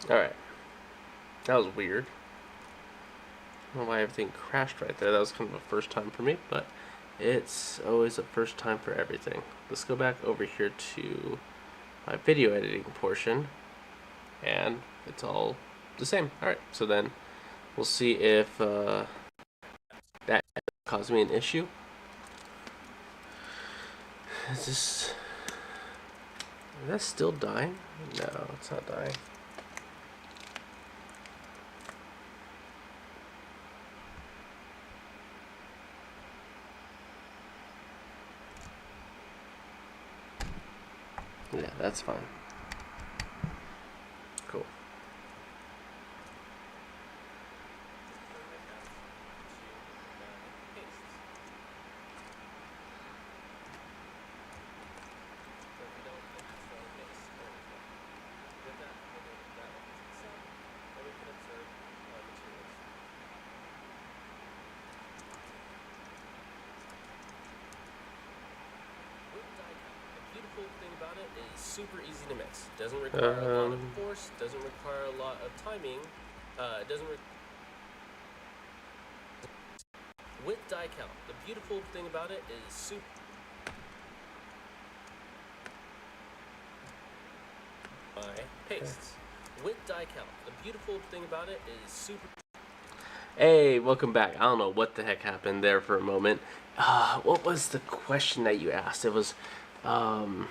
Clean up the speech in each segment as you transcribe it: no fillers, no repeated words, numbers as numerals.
Alright. That was weird. I don't know why everything crashed right there. That was kind of a first time for me, but it's always a first time for everything. Let's go back over here to my video editing portion, and it's all the same. Alright, so then we'll see if that caused me an issue. Is that still dying? No, it's not dying. Yeah, that's fine. Cool. Thing about it is super easy to mix. Doesn't require a lot of force. Doesn't require a lot of timing. With die count, the beautiful thing about it is super. My pastes. With die count, the beautiful thing about it is super. Hey, welcome back. I don't know what the heck happened there for a moment. What was the question that you asked? It was, oh,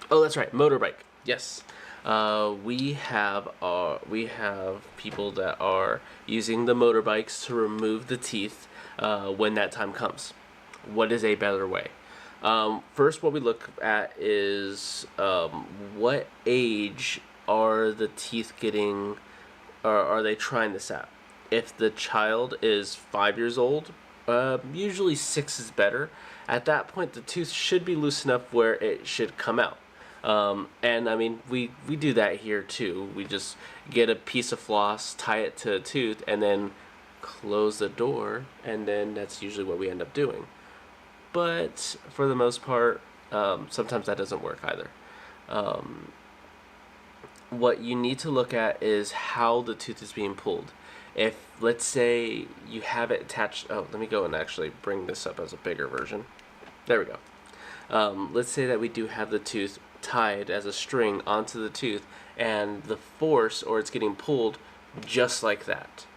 that's right, motorbike. Yes. We have people that are using the motorbikes to remove the teeth when that time comes. What is a better way? First, what we look at is what age are the teeth getting, or are they trying this at? If the child is 5 years old, usually 6 is better. At that point, the tooth should be loose enough where it should come out. And I mean, we do that here too. We just get a piece of floss, tie it to a tooth, and then close the door, and then that's usually what we end up doing. But for the most part, sometimes that doesn't work either. What you need to look at is how the tooth is being pulled. If, let's say, you have it attached, oh, let me go and actually bring this up as a bigger version. There we go. Let's say that we do have the tooth tied as a string onto the tooth, and the force, or it's getting pulled just like that.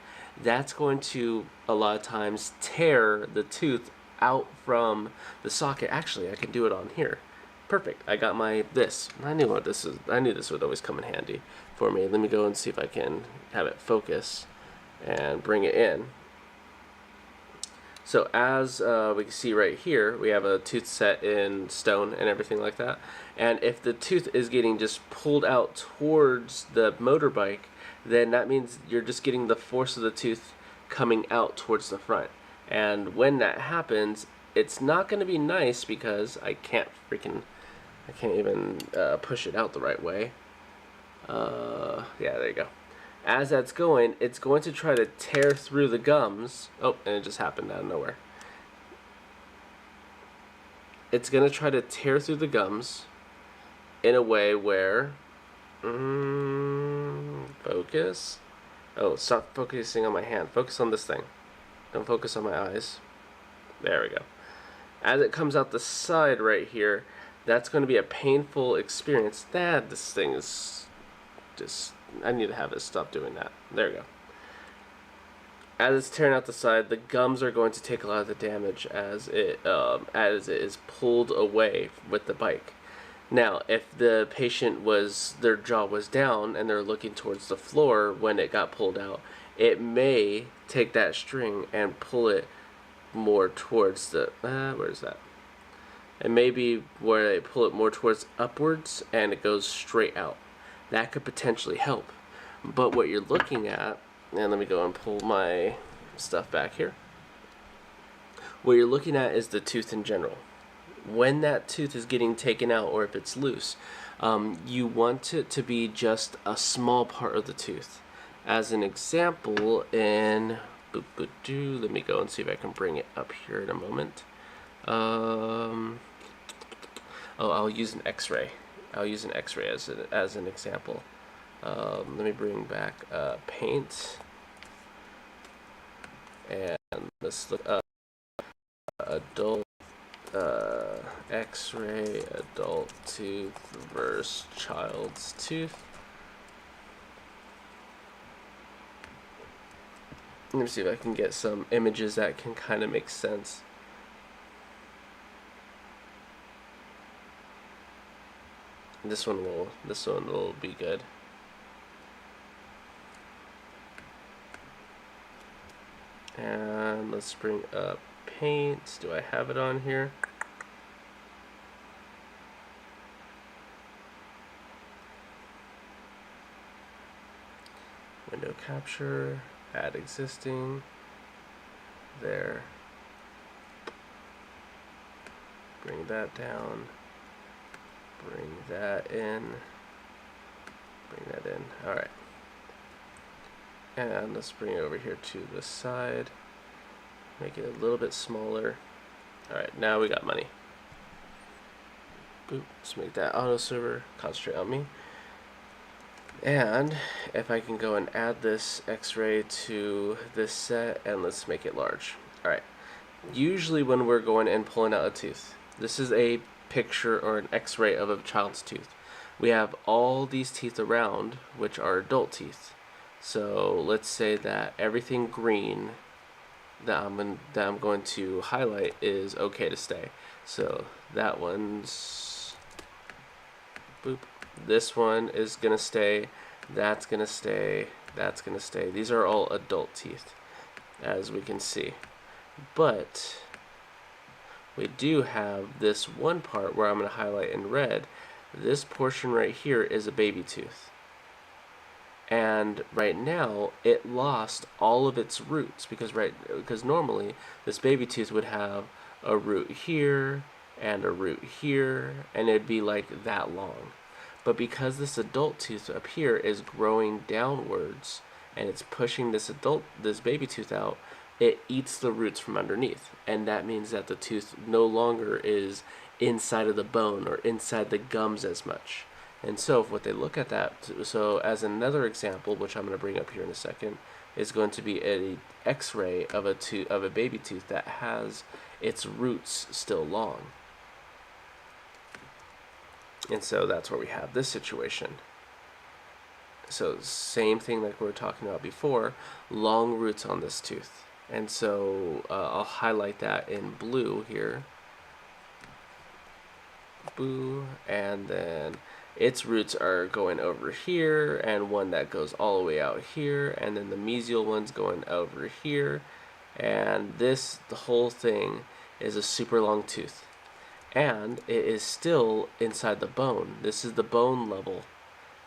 That's going to, a lot of times, tear the tooth out from the socket. Actually, I can do it on here. Perfect. I got this. I knew what this is. I knew this would always come in handy for me. Let me go and see if I can have it focus and bring it in. So as we can see right here, we have a tooth set in stone and everything like that. And if the tooth is getting just pulled out towards the motorbike, then that means you're just getting the force of the tooth coming out towards the front. And when that happens, it's not going to be nice because I can't even push it out the right way. Yeah, there you go. As that's going, it's going to try to tear through the gums. Oh, and it just happened out of nowhere. It's going to try to tear through the gums in a way where... focus? Oh, stop focusing on my hand. Focus on this thing. Don't focus on my eyes. There we go. As it comes out the side right here, that's going to be a painful experience. This thing is just... I need to have it stop doing that. There we go. As it's tearing out the side, the gums are going to take a lot of the damage as it is pulled away with the bike. Now, if the patient their jaw was down and they're looking towards the floor when it got pulled out, it may take that string and pull it more towards the, where's that? It may be where they pull it more towards upwards and it goes straight out. That could potentially help. But what you're looking at, and let me go and pull my stuff back here. What you're looking at is the tooth in general. When that tooth is getting taken out, or if it's loose, you want it to be just a small part of the tooth. As an example, let me go and see if I can bring it up here in a moment. I'll use an X-ray. I'll use an X-ray as an example. Let me bring back paint, and let's look up adult X-ray adult tooth versus child's tooth. Let me see if I can get some images that can kind of make sense. This one will be good. And let's bring up paint. Do I have it on here? Window capture, add existing. There. Bring that down. Bring that in. Bring that in. Alright. And let's bring it over here to the side. Make it a little bit smaller. Alright, now we got money. Boop. Let's make that auto server concentrate on me. And if I can go and add this X-ray to this set, and let's make it large. Alright. Usually when we're going and pulling out a tooth, this is a picture or an X-ray of a child's tooth. We have all these teeth around, which are adult teeth. So let's say that everything green that I'm going to highlight is okay to stay. So that one's boop. This one is gonna stay. That's gonna stay. That's gonna stay. These are all adult teeth, as we can see. But we do have this one part where I'm gonna highlight in red. This portion right here is a baby tooth. And right now it lost all of its roots because normally this baby tooth would have a root here and a root here, and it'd be like that long. But because this adult tooth up here is growing downwards and it's pushing this baby tooth out, it eats the roots from underneath, and that means that the tooth no longer is inside of the bone or inside the gums as much. And so if what they look at that, so as another example, which I'm going to bring up here in a second, is going to be an X-ray of a baby tooth that has its roots still long. And so that's where we have this situation. So same thing like we were talking about before, long roots on this tooth. And so I'll highlight that in blue here. Boo, and then its roots are going over here, and one that goes all the way out here, and then the mesial one's going over here, and the whole thing is a super long tooth, and it is still inside the bone. This is the bone level,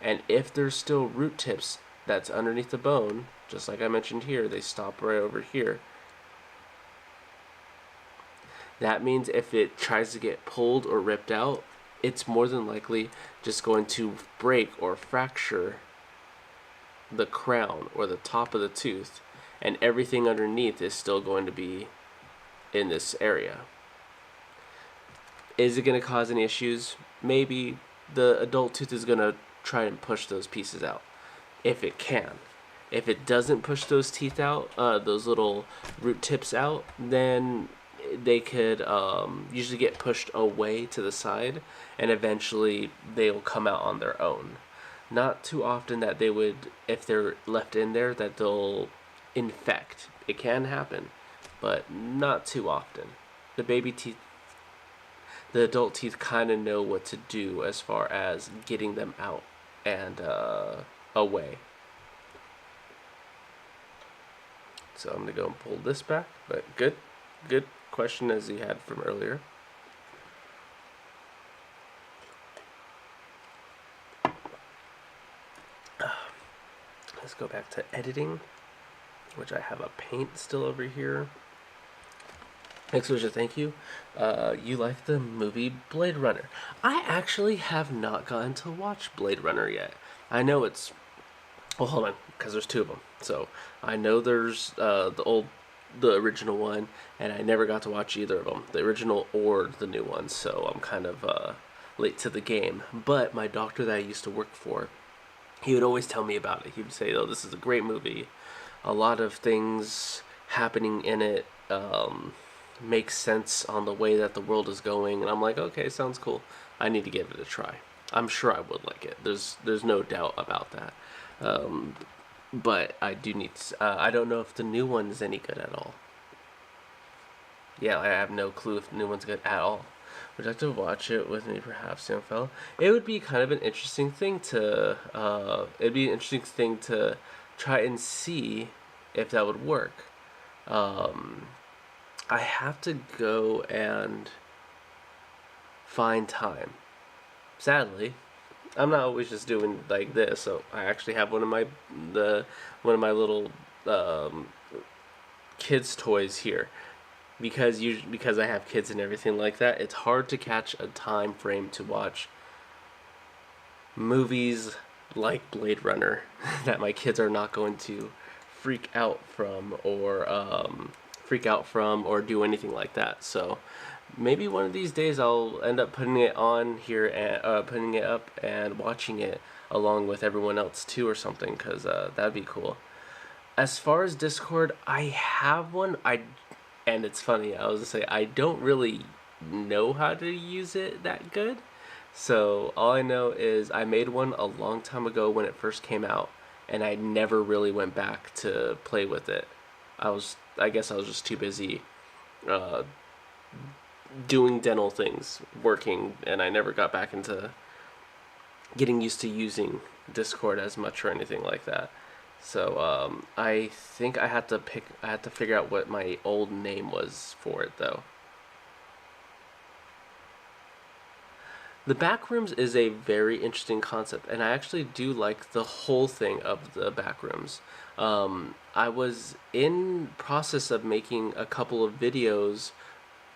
and if there's still root tips that's underneath the bone, just like I mentioned here, they stop right over here. That means if it tries to get pulled or ripped out, it's more than likely just going to break or fracture the crown or the top of the tooth, and everything underneath is still going to be in this area. Is it going to cause any issues? Maybe. The adult tooth is going to try and push those pieces out if it can. If it doesn't push those teeth out, those little root tips out, then they could usually get pushed away to the side, and eventually they'll come out on their own. Not too often that they would, if they're left in there, that they'll infect. It can happen, but not too often. The baby teeth, the adult teeth kind of know what to do as far as getting them out and away. So I'm going to go and pull this back, but good question as you had from earlier. Let's go back to editing, which I have a paint still over here. Next was a thank you. You like the movie Blade Runner? I actually have not gotten to watch Blade Runner yet. I know it's... Well, hold on, because there's two of them. So I know there's the original one, and I never got to watch either of them, the original or the new one, so I'm kind of late to the game. But my doctor that I used to work for, he would always tell me about it. He would say, "Oh, this is a great movie. A lot of things happening in it makes sense on the way that the world is going." And I'm like, "Okay, sounds cool. I need to give it a try. I'm sure I would like it. There's no doubt about that." But I do need. I don't know if the new one is any good at all. Yeah, I have no clue if the new one's good at all. Would you like to watch it with me, perhaps, young fellow? It would be kind of an interesting thing to. It'd be an interesting thing to try and see if that would work. Um, I have to go and find time. Sadly, I'm not always just doing like this. So I actually have one of my little um, kids' toys here because I have kids and everything like that. It's hard to catch a time frame to watch movies like Blade Runner that my kids are not going to freak out from or do anything like that. So maybe one of these days I'll end up putting it on here and putting it up and watching it along with everyone else too or something, because that'd be cool. As far as Discord, I have one. And it's funny. I was gonna say I don't really know how to use it that good. So all I know is I made one a long time ago when it first came out, and I never really went back to play with it. I guess I was just too busy uh, doing dental things, working, and I never got back into getting used to using Discord as much or anything like that. So I think I had to figure out what my old name was for it though. The backrooms is a very interesting concept, and I actually do like the whole thing of the backrooms. I was in process of making a couple of videos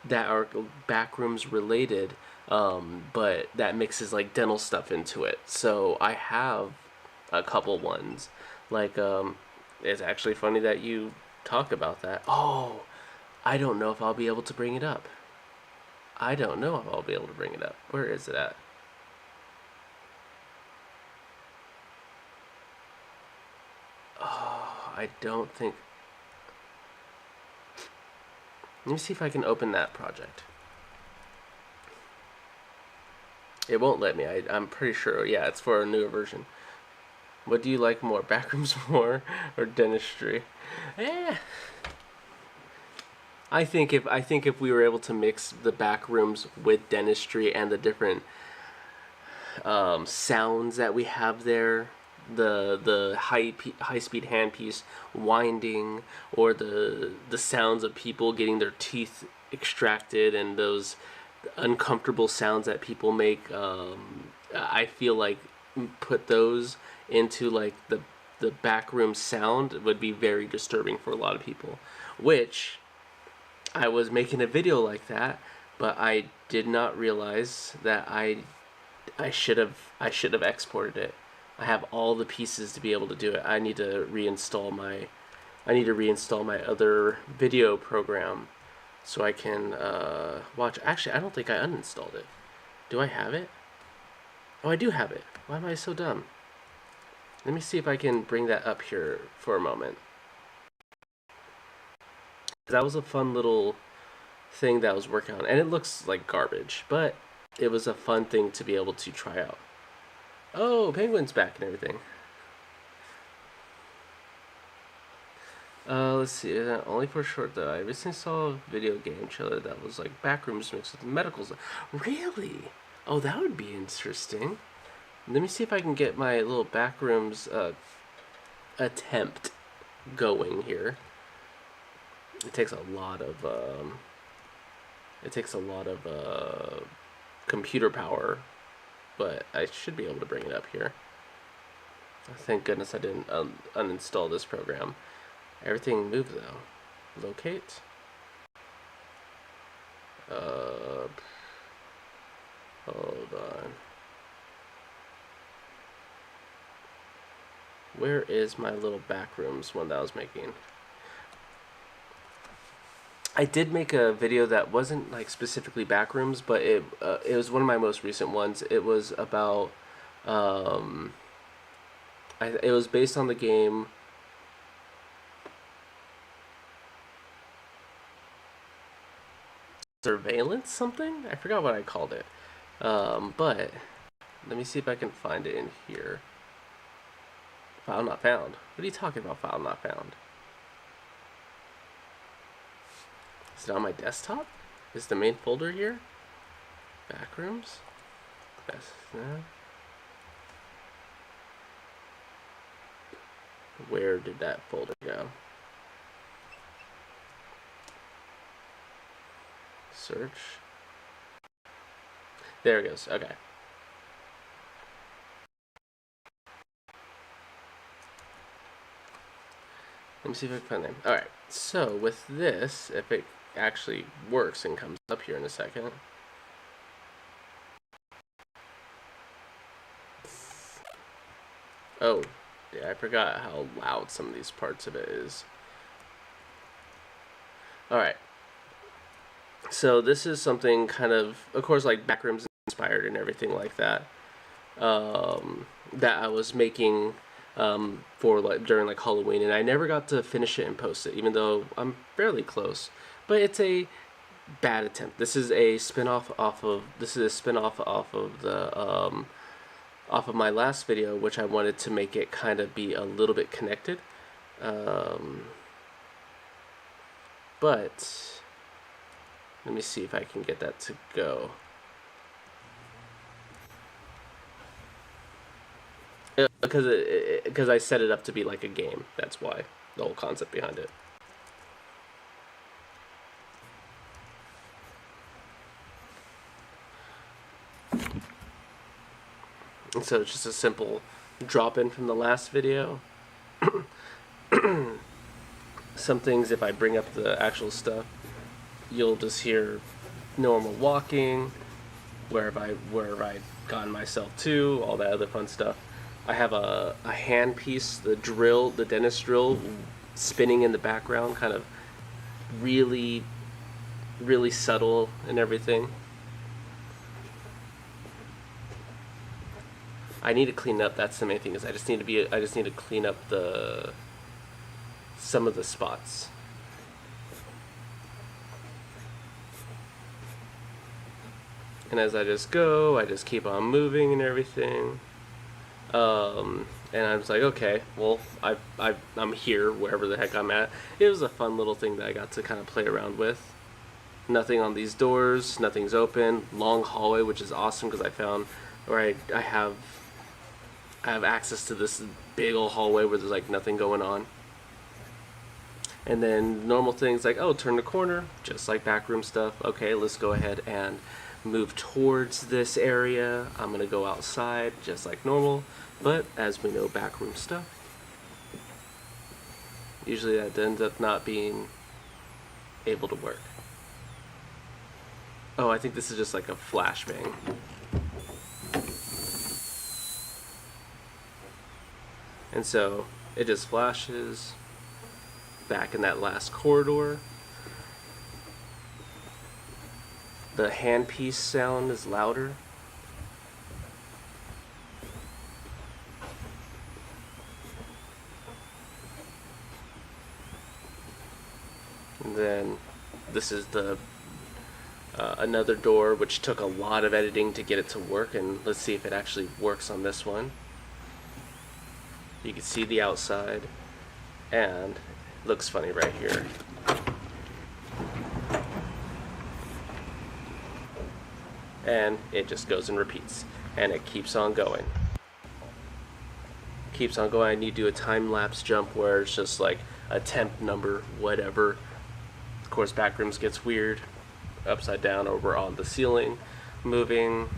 that are backrooms related, but that mixes like dental stuff into it. So I have a couple ones. Like, it's actually funny that you talk about that. Oh, I don't know if I'll be able to bring it up. I don't know if I'll be able to bring it up. Where is it at? Oh, I don't think. Let me see if I can open that project. It won't let me. I'm pretty sure. Yeah, it's for a newer version. What do you like more, backrooms more or dentistry? Eh. I think if we were able to mix the backrooms with dentistry and the different sounds that we have there, the high speed handpiece winding, or the sounds of people getting their teeth extracted, and those uncomfortable sounds that people make. I feel like put those into like the backroom sound would be very disturbing for a lot of people. Which I was making a video like that, but I did not realize that I should have exported it. I have all the pieces to be able to do it. I need to reinstall my other video program so I can watch. Actually, I don't think I uninstalled it. Do I have it? Oh, I do have it. Why am I so dumb? Let me see if I can bring that up here for a moment. That was a fun little thing that I was working on, and it looks like garbage, but it was a fun thing to be able to try out. Oh, Penguin's back and everything. Let's see. Only for short though. I recently saw a video game trailer that was like backrooms mixed with medicals. Really? Oh, that would be interesting. Let me see if I can get my little backrooms attempt going here. It takes a lot of computer power, but I should be able to bring it up here. Thank goodness I didn't uninstall this program. Everything moved though. Locate. Hold on. Where is my little backrooms one that I was making? I did make a video that wasn't like specifically backrooms, but it was one of my most recent ones. It was about It was based on the game Surveillance something? I forgot what I called it. But let me see if I can find it in here. File not found. What are you talking about, file not found? Is it on my desktop? Is the main folder here? Backrooms? Best, Where did that folder go? Search. There it goes. Okay. Let me see if I can find them. Alright, so with this, if it actually works and comes up here in a second. Oh, yeah, I forgot how loud some of these parts of it is. Alright. So this is something kind of course, like Backrooms inspired and everything like that. That I was making for like during like Halloween, and I never got to finish it and post it, even though I'm fairly close. But it's a bad attempt. This is a spin-off off of the off of my last video, which I wanted to make it kind of be a little bit connected. But let me see if I can get that to go. Because I set it up to be like a game. That's why. The whole concept behind it. And so it's just a simple drop in from the last video. Some things, if I bring up the actual stuff, you'll just hear normal walking, where I've gotten myself to, all that other fun stuff. I have a hand piece, the dentist drill, spinning in the background, kind of really, really subtle and everything. I need to clean up. That's the main thing. Is I just need to clean up some of the spots. And as I just go, I just keep on moving and everything. And I was like, okay, well, I'm here wherever the heck I'm at. It was a fun little thing that I got to kind of play around with. Nothing on these doors. Nothing's open. Long hallway, which is awesome because I found where I have access to this big old hallway where there's like nothing going on. And then normal things like, oh, turn the corner, just like backroom stuff. Okay, let's go ahead and move towards this area. I'm going to go outside just like normal. But as we know, backroom stuff, usually that ends up not being able to work. Oh, I think this is just like a flashbang. And so it just flashes back in that last corridor. The handpiece sound is louder. And then this is the another door, which took a lot of editing to get it to work, and let's see if it actually works on this one. You can see the outside, and it looks funny right here. And it just goes and repeats, and it keeps on going. Keeps on going. I need to do a time-lapse jump where it's just like a temp number, whatever. Of course, Backrooms gets weird. Upside down over on the ceiling, moving.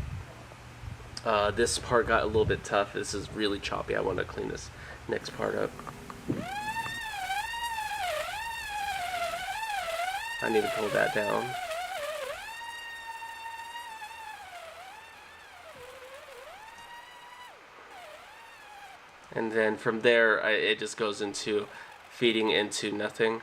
This part got a little bit tough. This is really choppy. I want to clean this next part up. I need to pull that down. And then from there, it just goes into feeding into nothing.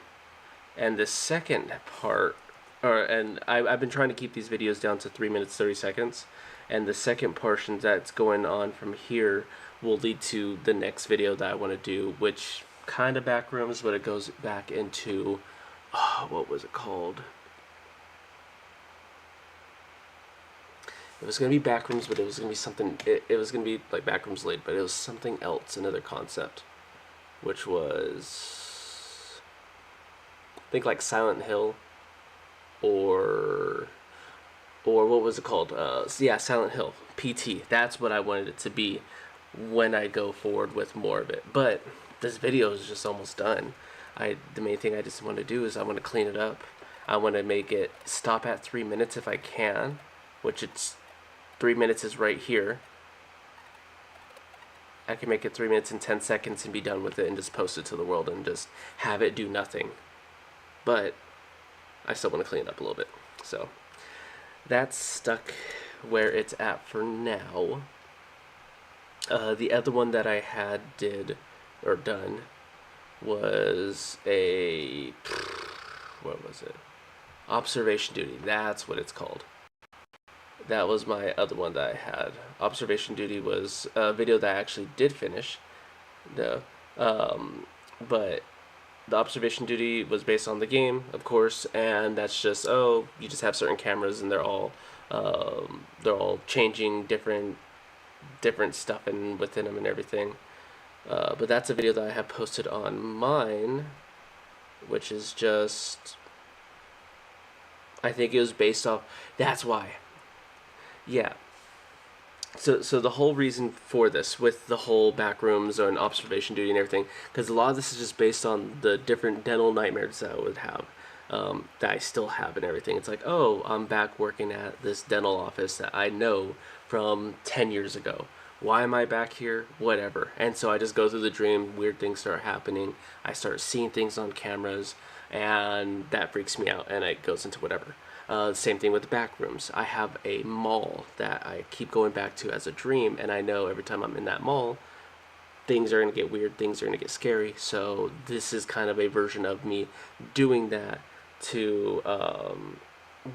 And the second part, I've been trying to keep these videos down to 3 minutes 30 seconds, and the second portion that's going on from here will lead to the next video that I want to do, which kind of back rooms, but it goes back into what was it called? It was gonna be backrooms, but it was gonna be something. It was gonna be like backrooms lead, but it was something else, another concept, which was I think like Silent Hill, or what was it called? Yeah, Silent Hill PT. That's what I wanted it to be when I go forward with more of it. But this video is just almost done. The main thing I just want to do is I want to clean it up. I want to make it stop at 3 minutes if I can, which it's 3 minutes is right here. I can make it 3 minutes and 10 seconds and be done with it and just post it to the world and just have it do nothing. But I still want to clean it up a little bit. So that's stuck where it's at for now. The other one that I had done was what was it? Observation duty. That's what it's called. That was my other one that I had. Observation duty was a video that I actually did finish. But the observation duty was based on the game, of course, and that's just you just have certain cameras and they're all changing different stuff and within them and everything. But that's a video that I have posted on mine, which is just, I think it was based off. That's why. Yeah. So the whole reason for this, with the whole back rooms and observation duty and everything, because a lot of this is just based on the different dental nightmares that I would have, that I still have and everything. It's like, oh, I'm back working at this dental office that I know from 10 years ago. Why am I back here? Whatever. And so I just go through the dream, weird things start happening, I start seeing things on cameras, and that freaks me out, and it goes into whatever. Same thing with the back rooms. I have a mall that I keep going back to as a dream, and I know every time I'm in that mall, things are going to get weird, things are going to get scary. So this is kind of a version of me doing that to,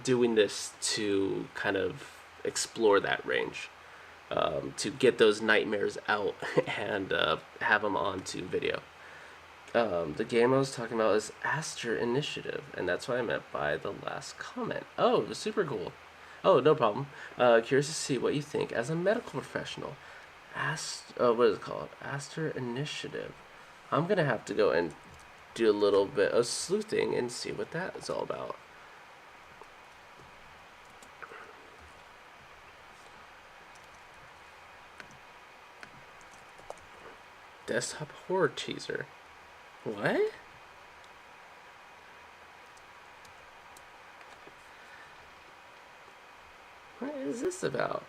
doing this to kind of explore that range, to get those nightmares out and have them onto video. The game I was talking about is Aster Initiative, and that's what I meant by the last comment. Oh, super cool. Oh, no problem. Curious to see what you think as a medical professional. What is it called? Aster Initiative. I'm gonna have to go and do a little bit of sleuthing and see what that is all about. Desktop horror teaser. What? What is this about?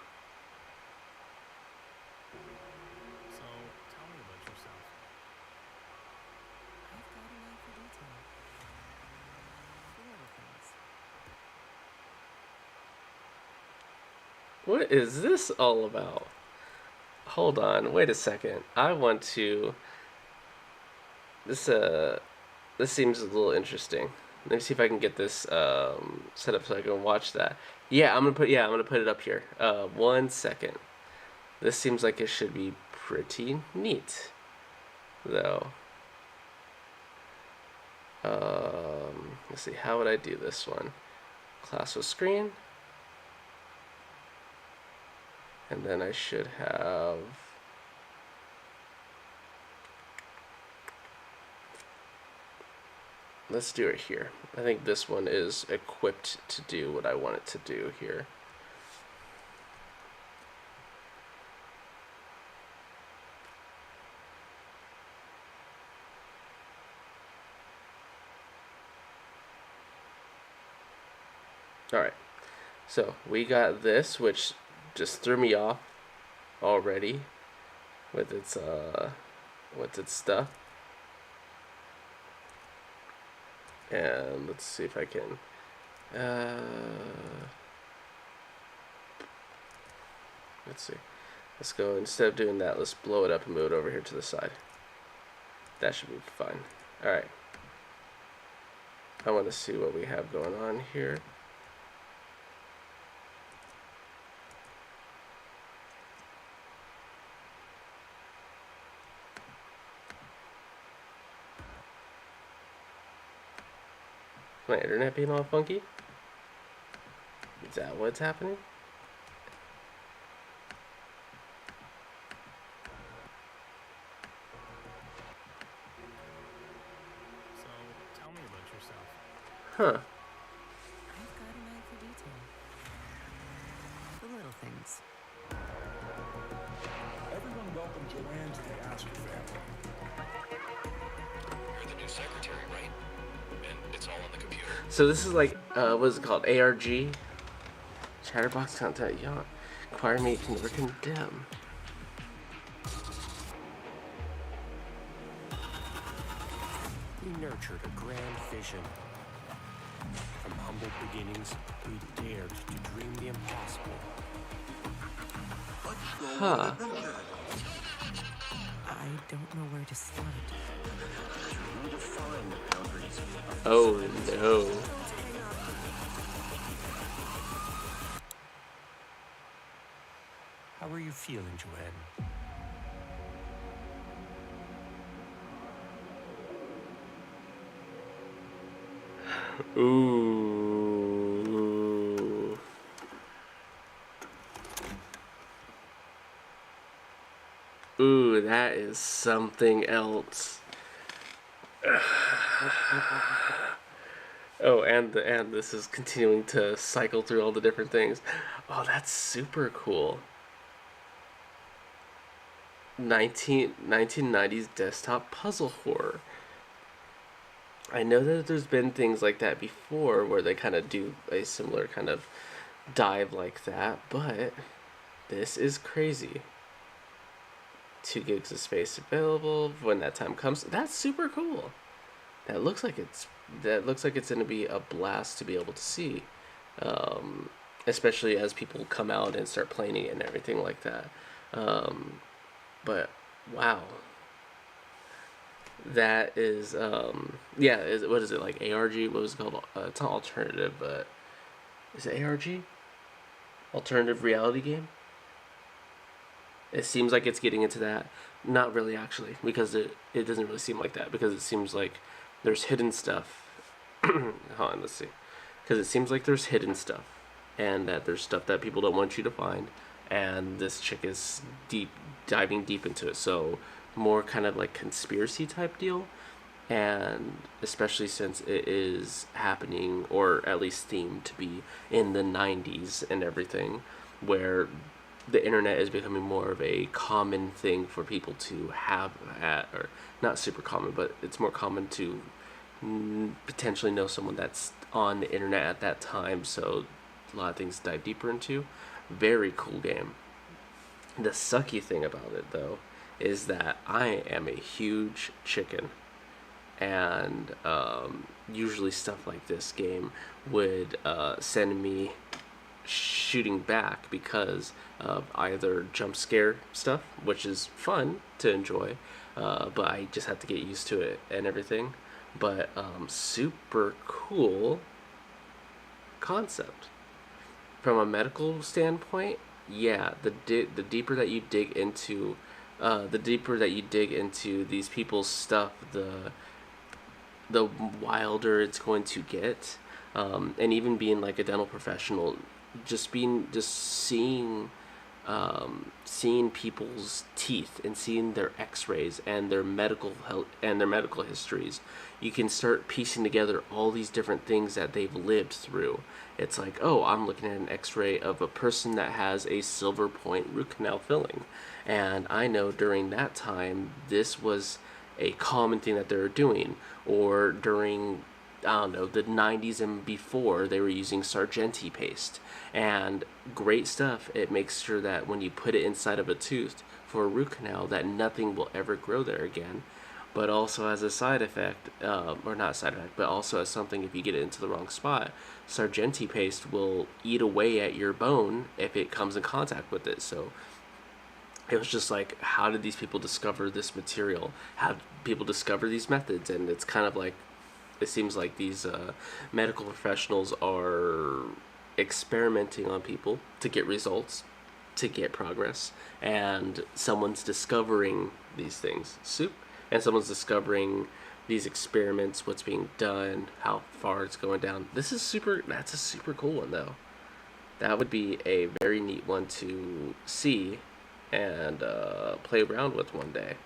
So, tell me about yourself. I've got an eye for detail. For little things. What is this all about? Hold on, wait a second. I want to. This seems a little interesting. Let me see if I can get this set up so I can watch that. Yeah, I'm gonna put it up here. 1 second. This seems like it should be pretty neat, though. Let's see. How would I do this one? Class with screen, and then I should have. Let's do it here. I think this one is equipped to do what I want it to do here. Alright, so we got this, which just threw me off already with its stuff. And let's see if I can let's see. Let's go, instead of doing that, let's blow it up and move it over here to the side. That should be fine. Alright. I want to see what we have going on here. My internet being all funky? Is that what's happening? So, tell me about yourself. Huh. I've got an eye for detail. The little things. Everyone welcome Joanne to the Ask Your Family. You're the new secretary, right? And it's all on the computer. So this is like, what is it called? ARG? Chatterbox content, yawn. Choir me can never condemn. We nurtured a grand vision. From humble beginnings, we dared to dream the impossible. Huh. I don't know where to start. Oh no. How are you feeling, Joanne? Ooh. Ooh, that is something else. Oh, and this is continuing to cycle through all the different things. Oh, that's super cool. 1990s desktop puzzle horror. I know that there's been things like that before where they kind of do a similar kind of dive like that, but this is crazy. 2 gigs of space available when that time comes. That's super cool. That looks like it's going to be a blast to be able to see, especially as people come out and start playing it and everything like that. But wow, that is what is it, like ARG? What was it called? It's not alternative, but is it ARG? Alternative reality game. It seems like it's getting into that. Not really, actually, because it doesn't really seem like that, because it seems like there's hidden stuff. Hold on, let's see. Because it seems like there's hidden stuff, and that there's stuff that people don't want you to find, and this chick is diving deep into it. So more kind of like conspiracy type deal, and especially since it is happening, or at least themed to be in the 90s and everything, where the internet is becoming more of a common thing for people to have at, or not super common, but it's more common to potentially know someone that's on the internet at that time. So a lot of things dive deeper into. Very cool game. The sucky thing about it, though, is that I am a huge chicken, and usually stuff like this game would send me shooting back because of either jump scare stuff, which is fun to enjoy, but I just have to get used to it and everything. But super cool concept from a medical standpoint. Yeah, the deeper that you dig into, these people's stuff, the wilder it's going to get. And even being like a dental professional, just seeing people's teeth and seeing their X-rays and their medical health and their medical histories, you can start piecing together all these different things that they've lived through. It's like, oh, I'm looking at an X-ray of a person that has a silver point root canal filling, and I know during that time this was a common thing that they were doing, or during, I don't know, the 90s and before, they were using Sargenti paste. And great stuff. It makes sure that when you put it inside of a tooth for a root canal, that nothing will ever grow there again. But also as a side effect, or not side effect, but also as something, if you get it into the wrong spot, Sargenti paste will eat away at your bone if it comes in contact with it. So it was just like, how did these people discover this material? How did people discover these methods? And it's kind of like, it seems like these medical professionals are experimenting on people to get results, to get progress, and someone's discovering these things. And someone's discovering these experiments, what's being done, how far it's going down. That's a super cool one though. That would be a very neat one to see and play around with one day.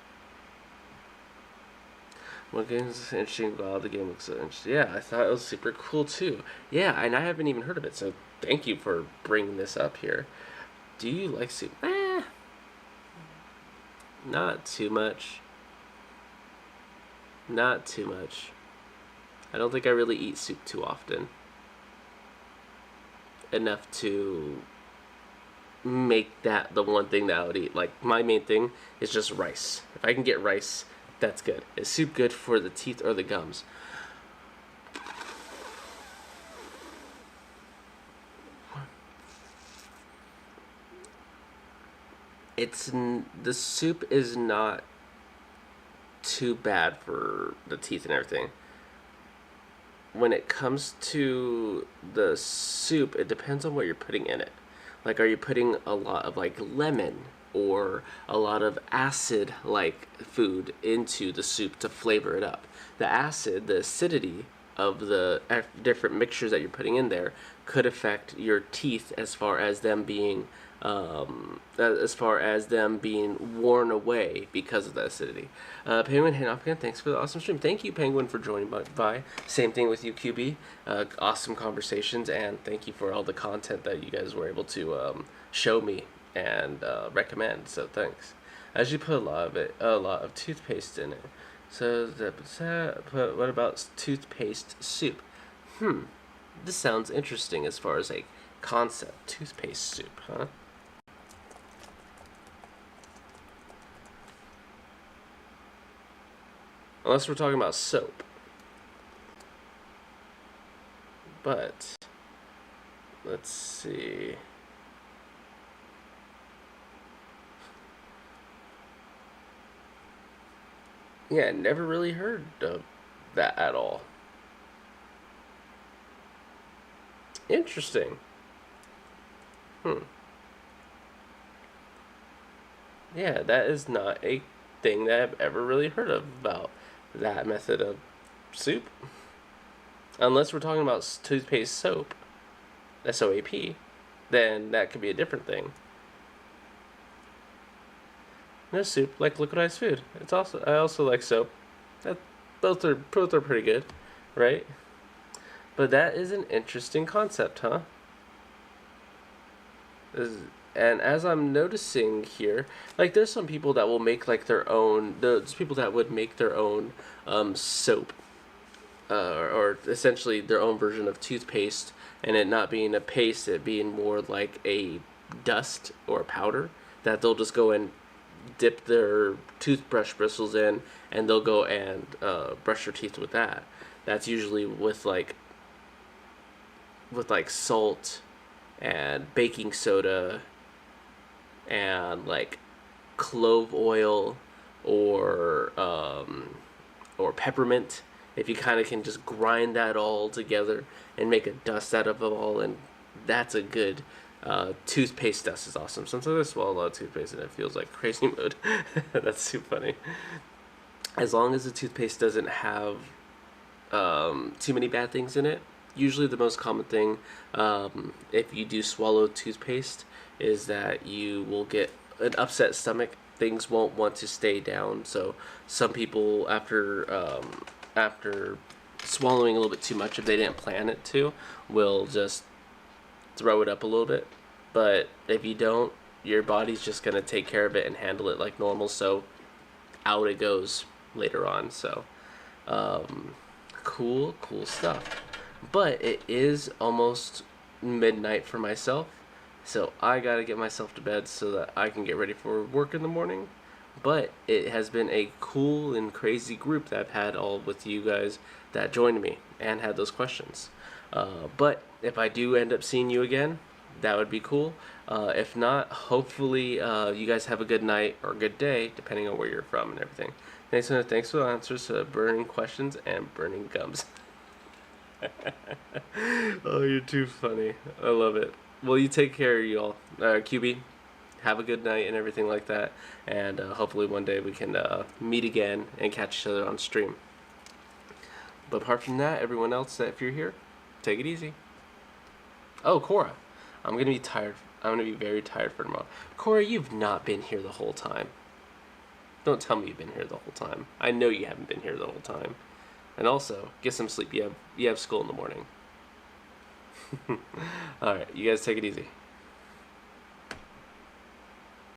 One game is interesting, wow, the game looks so interesting. Yeah, I thought it was super cool too. Yeah, and I haven't even heard of it, so thank you for bringing this up here. Do you like soup? Not too much. Not too much. I don't think I really eat soup too often. Enough to make that the one thing that I would eat. Like, my main thing is just rice. If I can get rice, that's good. Is soup good for the teeth or the gums? The soup is not too bad for the teeth and everything. When it comes to the soup, it depends on what you're putting in it. Like, are you putting a lot of like lemon or a lot of acid like food into the soup to flavor it up? The acid, the acidity of the different mixtures that you're putting in there could affect your teeth as far as them being worn away because of the acidity. Penguin Hanoff again, thanks for the awesome stream. Thank you, Penguin, for joining by. Same thing with you, QB. Awesome conversations, and thank you for all the content that you guys were able to show me and recommend. So thanks. As you put a lot of toothpaste in it. So but what about toothpaste soup? This sounds interesting as far as a concept. Toothpaste soup, huh? Unless we're talking about soap. But let's see. Yeah, never really heard of that at all. Interesting. Yeah, that is not a thing that I've ever really heard of about that method of soup. Unless we're talking about toothpaste soap, SOAP, then that could be a different thing. No soup, like liquidized food. I also like soap. Both are pretty good, right? But that is an interesting concept, huh? And as I'm noticing here, like, there's some people that will make like their own. There's people that would make their own soap, or essentially their own version of toothpaste, and it not being a paste, it being more like a dust or powder that they'll just go and dip their toothbrush bristles in, and they'll go and brush their teeth with that. That's usually with like salt and baking soda and like clove oil or peppermint. If you kind of can just grind that all together and make a dust out of it all, and that's a good toothpaste dust is awesome. Sometimes I swallow a lot of toothpaste and it feels like crazy mode. That's too funny. As long as the toothpaste doesn't have too many bad things in it. Usually the most common thing, if you do swallow toothpaste, is that you will get an upset stomach. Things won't want to stay down. So some people, after swallowing a little bit too much, if they didn't plan it to, will just throw it up a little bit. But if you don't, your body's just going to take care of it and handle it like normal. So out it goes later on. So cool stuff. But it is almost midnight for myself, so I gotta get myself to bed so that I can get ready for work in the morning. But it has been a cool and crazy group that I've had all with you guys that joined me and had those questions. But if I do end up seeing you again, that would be cool. If not, hopefully you guys have a good night or good day, depending on where you're from and everything. Thanks for the answers to burning questions and burning gums. Oh, you're too funny. I love it. Well, you take care, y'all. QB, have a good night and everything like that. And hopefully one day we can meet again and catch each other on stream. But apart from that, everyone else, if you're here, take it easy. Oh, Cora, I'm gonna be tired. I'm gonna be very tired for tomorrow. Cora, you've not been here the whole time. Don't tell me you've been here the whole time. I know you haven't been here the whole time. And also, get some sleep. You have school in the morning. All right, you guys take it easy.